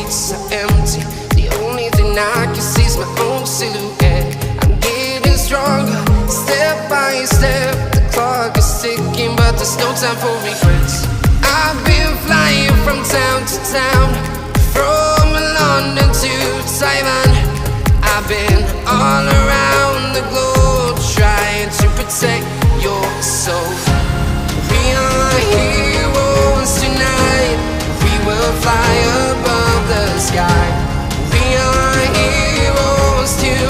streets are empty. The only thing I can see is my own silhouette. I'm getting stronger, step by step. The clock is ticking, but there's no time for regrets. I've been flying from town to town, from London to Taiwan. I've been all around the globe, trying to protect your soul. We are heroes tonight. We will fly above the sky. We are heroes tonight.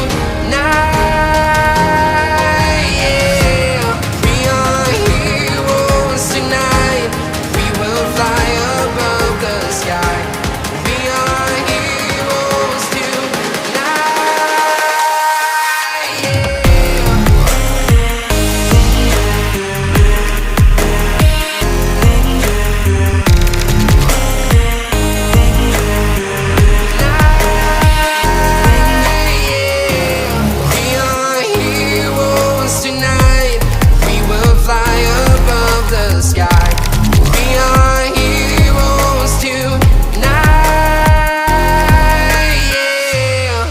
Yeah. We are heroes tonight. We will fly above the sky. We are heroes tonight. Yeah.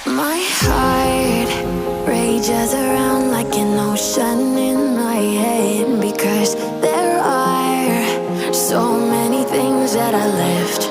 My heart rages around like an ocean in my head, because there are so many things that I left